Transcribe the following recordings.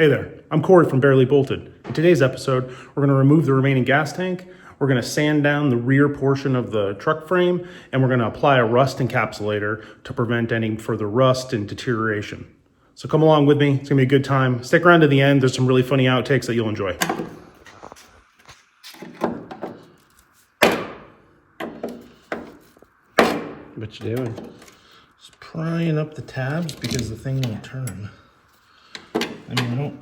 Hey there, I'm Corey from Barely Bolted. In today's episode, we're going to remove the remaining gas tank, we're going to sand down the rear portion of the truck frame, and we're going to apply a rust encapsulator to prevent any further rust and deterioration. So come along with me, it's going to be a good time. Stick around to the end, there's some really funny outtakes that you'll enjoy. What you doing? Just prying up the tabs because the thing won't turn. I mean,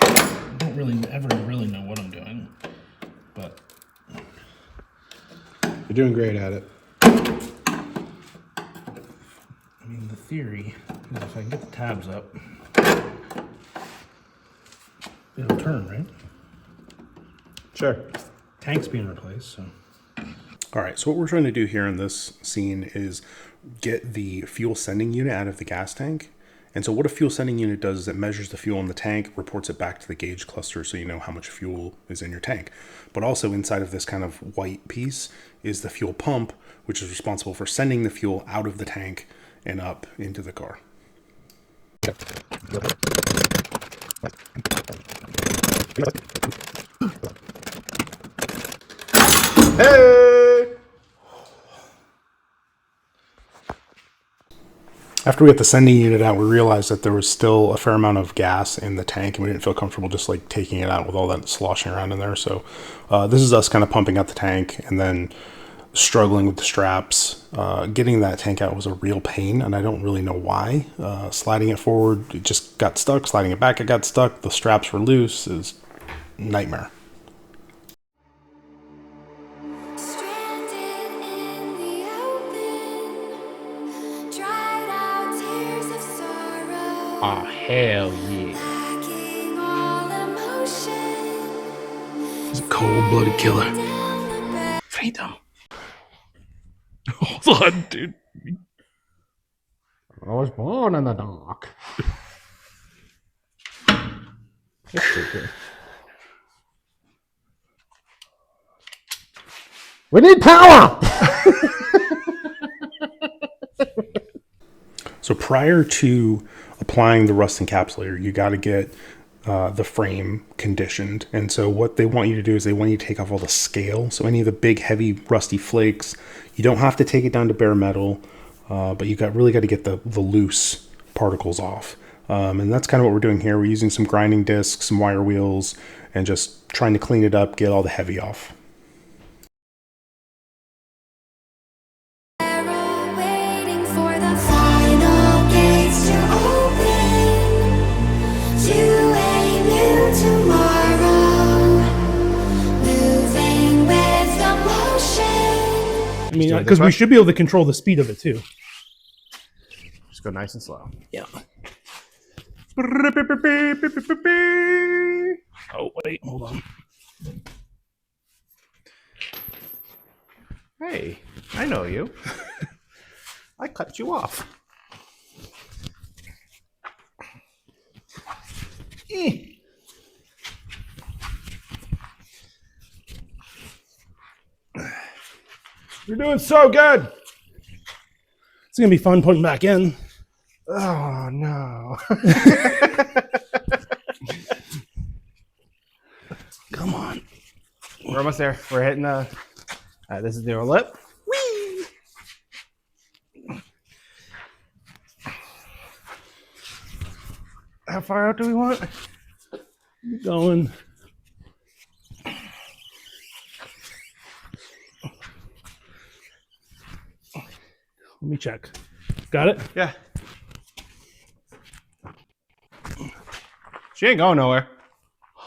I don't really ever really know what I'm doing, but you're doing great at it. I mean, the theory is if I can get the tabs up, it'll turn, right? Sure. Tank's being replaced, so. All right, so what we're trying to do here in this scene is get the fuel sending unit out of the gas tank. And so what a fuel sending unit does is it measures the fuel in the tank, reports it back to the gauge cluster so you know how much fuel is in your tank. But also inside of this kind of white piece is the fuel pump, which is responsible for sending the fuel out of the tank and up into the car. Hey! After we got the sending unit out, we realized that there was still a fair amount of gas in the tank, and we didn't feel comfortable just like taking it out with all that sloshing around in there. So this is us kind of pumping out the tank and then struggling with the straps. Getting that tank out was a real pain, and I don't really know why. Sliding it forward, it just got stuck. Sliding it back, it got stuck. The straps were loose. It was a nightmare. Oh, hell yeah. He's a cold-blooded killer. Freedom. Hold on, dude. I was born in the dark. We need power! So prior to applying the rust encapsulator, you got to get the frame conditioned. And so what they want you to do is they want you to take off all the scale. So any of the big, heavy, rusty flakes, you don't have to take it down to bare metal, but you really got to get the loose particles off. And that's kind of what we're doing here. We're using some grinding discs, some wire wheels, and just trying to clean it up, get all the heavy off. I mean, because we should be able to control the speed of it too. Just go nice and slow. Yeah. Oh, wait, hold on. Hey, I know you. I cut you off. You're doing so good. It's going to be fun putting back in. Oh, no. Come on. We're almost there. We're hitting the... this is the old lip. Whee! How far out do we want? Keep going. Let me check. Got it? Yeah. She ain't going nowhere.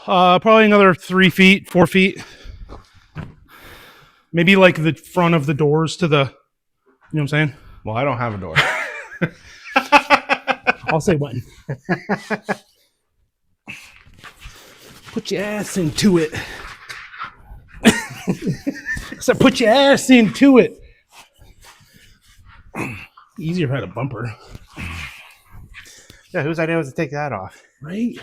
Probably another 3 feet, 4 feet. Maybe like the front of the doors to the, you know what I'm saying? Well, I don't have a door. I'll say when. Put your ass into it. So put your ass into it. Easier if I had a bumper. Yeah, whose idea was to take that off? Right?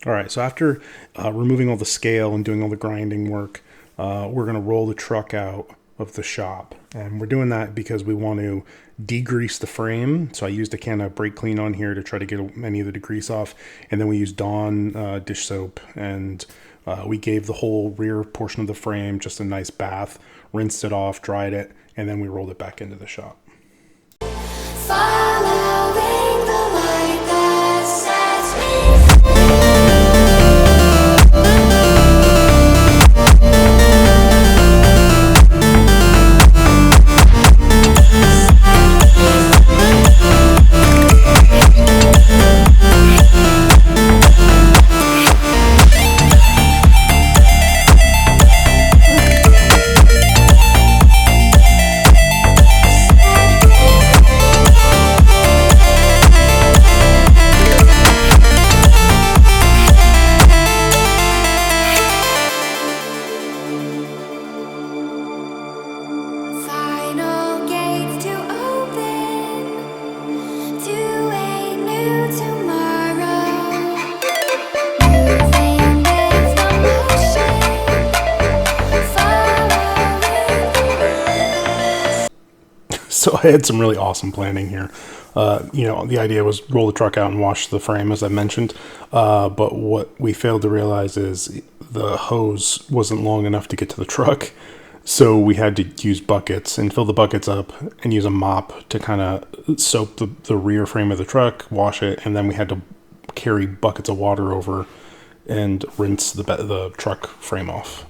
All right, so after removing all the scale and doing all the grinding work, we're going to roll the truck out of the shop. And we're doing that because we want to degrease the frame. So I used a can of brake clean on here to try to get any of the degrease off. And then we used Dawn dish soap, and we gave the whole rear portion of the frame just a nice bath, rinsed it off, dried it, and then we rolled it back into the shop. Following the light that sets me free. Final gates to open to a new tomorrow. Moving with no motion, following the So I had some really awesome planning here. The idea was roll the truck out and wash the frame, as I mentioned. But what we failed to realize is the hose wasn't long enough to get to the truck. So we had to use buckets and fill the buckets up and use a mop to kind of soak the rear frame of the truck, wash it, and then we had to carry buckets of water over and rinse the truck frame off.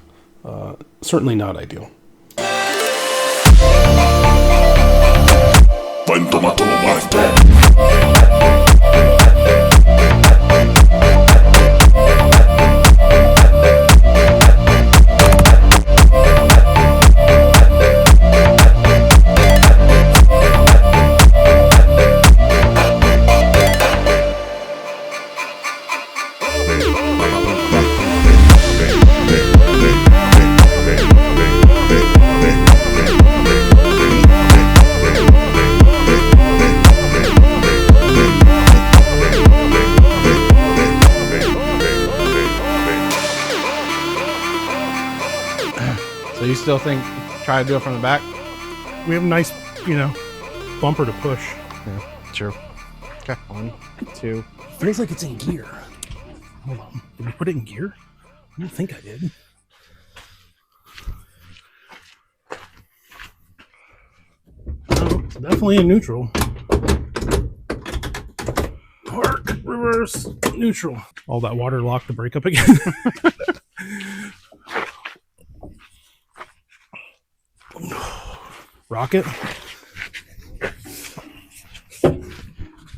Certainly not ideal. So you still think try to do it from the back? We have a nice, bumper to push. Yeah, sure. Okay, 1, 2. Feels like it's in gear. Hold on. Did we put it in gear? I don't think I did. No, it's definitely in neutral. Park, reverse, neutral. All that water locked the brake up again. Rocket.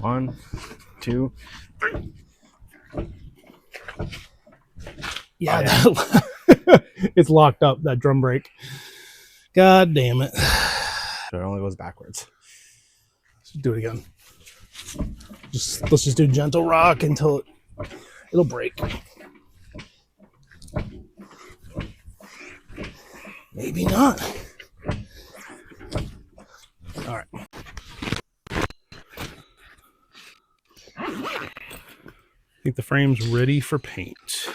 1, 2. Yeah, it's locked up, that drum brake. God damn it. So it only goes backwards. Let's do it again. Let's just do gentle rock until it'll break. Maybe not. All right. I think the frame's ready for paint.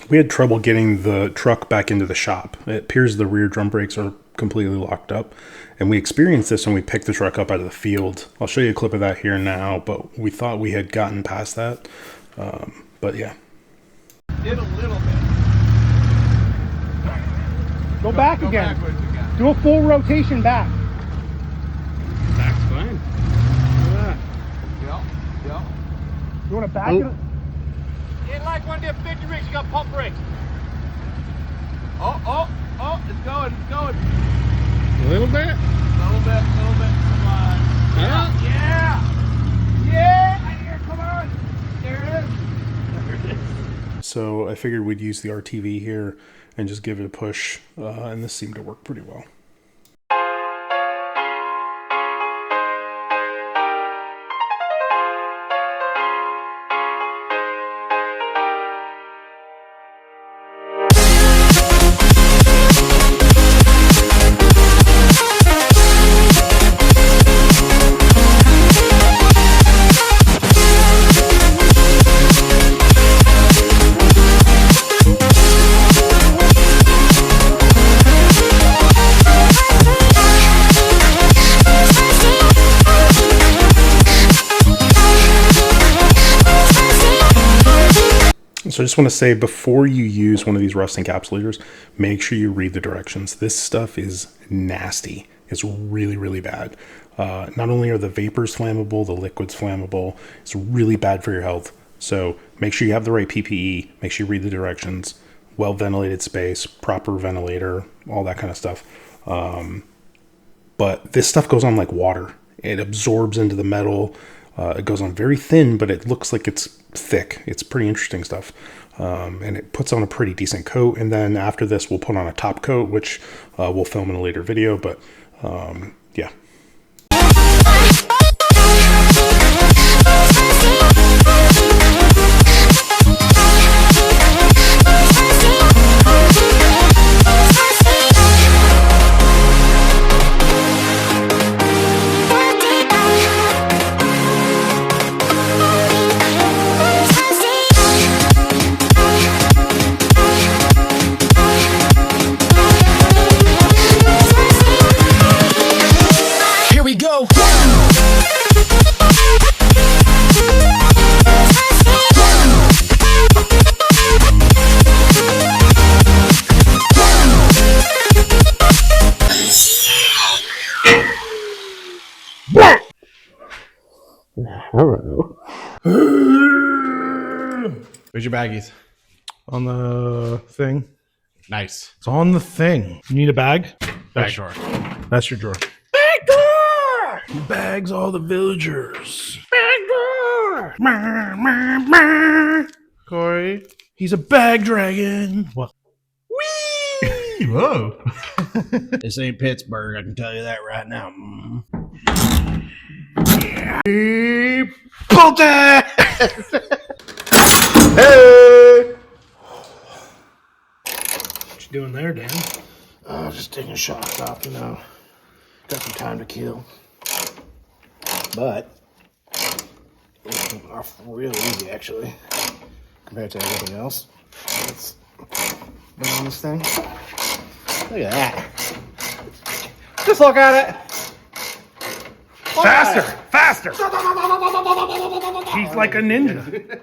We had trouble getting the truck back into the shop. It appears the rear drum brakes are completely locked up. And we experienced this when we picked the truck up out of the field. I'll show you a clip of that here now, but we thought we had gotten past that. But yeah. Did a little bit. Go back again. backwards again. Do a full rotation back. Back's fine. Yep. You want to back it? Ain't like one of them 50 rigs, you got pump brakes. Oh, it's going. A little bit? Come on. Yeah. Come on. There it is. So I figured we'd use the RTV here and just give it a push. And this seemed to work pretty well. So I just want to say, before you use one of these rust encapsulators, make sure you read the directions. This stuff is nasty. It's really, really bad. Not only are the vapors flammable, the liquid's flammable. It's really bad for your health. So make sure you have the right PPE. Make sure you read the directions. Well ventilated space, proper ventilator, all that kind of stuff. But this stuff goes on like water. It absorbs into the metal. It goes on very thin, but it looks like it's thick. It's pretty interesting stuff. And it puts on a pretty decent coat. And then after this, we'll put on a top coat, which we'll film in a later video. But yeah. Here we go. Where's your baggies? On the thing. Nice. It's on the thing. You need a bag? Bag drawer. That's your drawer. Bag drawer! He bags all the villagers. Bag drawer! Corey, he's a bag dragon. What? Whee! Whoa. This ain't Pittsburgh, I can tell you that right now. Bolt it! Hey! What you doing there, Dan? Oh, just taking shots off, you know. Got some time to kill. But it came off real easy, actually, compared to everything else. Let's put on this thing. Look at that. Just look at it. Faster! Faster! He's like a ninja.